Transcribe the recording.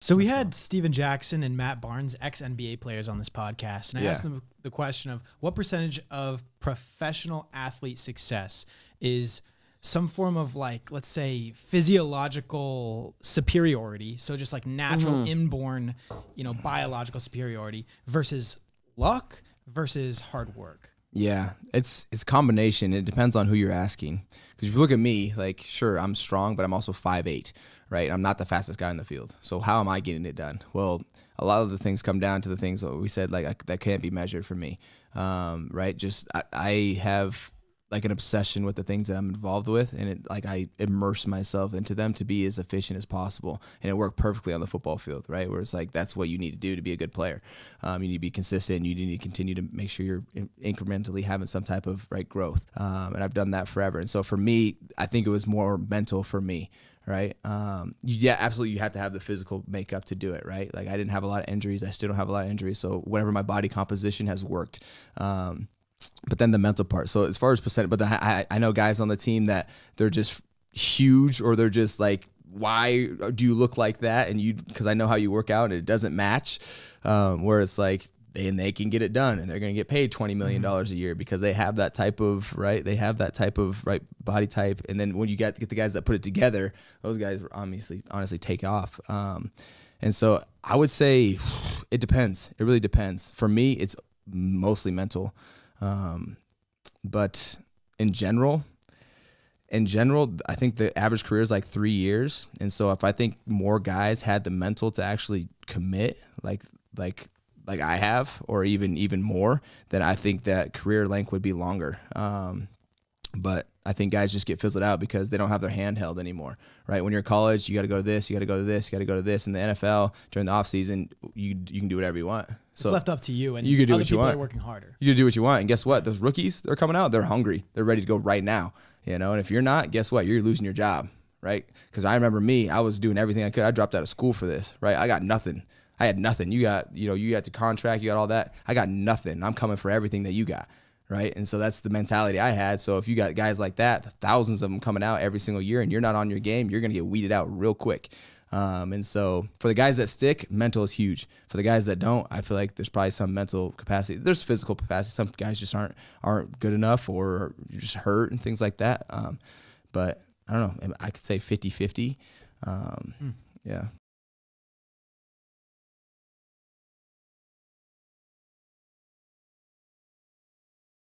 So we had Steven Jackson and Matt Barnes, ex-NBA players, on this podcast, and I asked them the question of what percentage of professional athlete success is some form of, like, let's say, physiological superiority, so just like natural inborn, biological superiority, versus luck versus hard work. Yeah, it's a combination. It depends on who you're asking. Because if you look at me, like, sure, I'm strong, but I'm also 5'8", right? I'm not the fastest guy in the field. So how am I getting it done? Well, a lot of the things come down to the things that we said, like, that can't be measured for me, right? Just I have like an obsession with the things that I'm involved with, and I immerse myself into them to be as efficient as possible, and it worked perfectly on the football field, right? Where it's like, that's what you need to do to be a good player. You need to be consistent. You need to continue to make sure you're incrementally having some type of growth, and I've done that forever. And so for me, I think it was more mental for me. Right. Yeah, absolutely. You have to have the physical makeup to do it. Right. Like, I didn't have a lot of injuries. I still don't have a lot of injuries. So whatever my body composition has worked. But then the mental part. So as far as percent, but I know guys on the team that they're just huge, or they're just like, why do you look like that? And because I know how you work out and it doesn't match. Where it's like, they can get it done, and they're going to get paid $20 million a year because they have that type of, they have that type of body type. And then when you get the guys that put it together, those guys honestly take off. And so I would say it depends. It really depends. For me, it's mostly mental. But in general, I think the average career is like 3 years. And so if I think more guys had the mental to actually commit, like I have, or even more, then I think that career length would be longer. But I think guys just get fizzled out because they don't have their hand held anymore, right? When you're in college, you got to go to this, you got to go to this, you got to go to this. In the NFL, during the off season, you can do whatever you want. So it's left up to you, and you can do other what you people want. are working harder. You can do what you want, and guess what? Those rookies, they're coming out, they're hungry, they're ready to go right now, And if you're not, guess what? You're losing your job, right? Because I remember me, I was doing everything I could. I dropped out of school for this, right? I got nothing. I had nothing. You got the contract, you got all that. I got nothing. I'm coming for everything that you got, right? And so that's the mentality I had. So if you got guys like that, thousands of them coming out every single year, and you're not on your game, you're going to get weeded out real quick. And so for the guys that stick, mental is huge. For the guys that don't, I feel like there's probably some mental capacity. There's physical capacity. Some guys just aren't good enough, or just hurt and things like that. But I don't know. I could say 50-50. Yeah.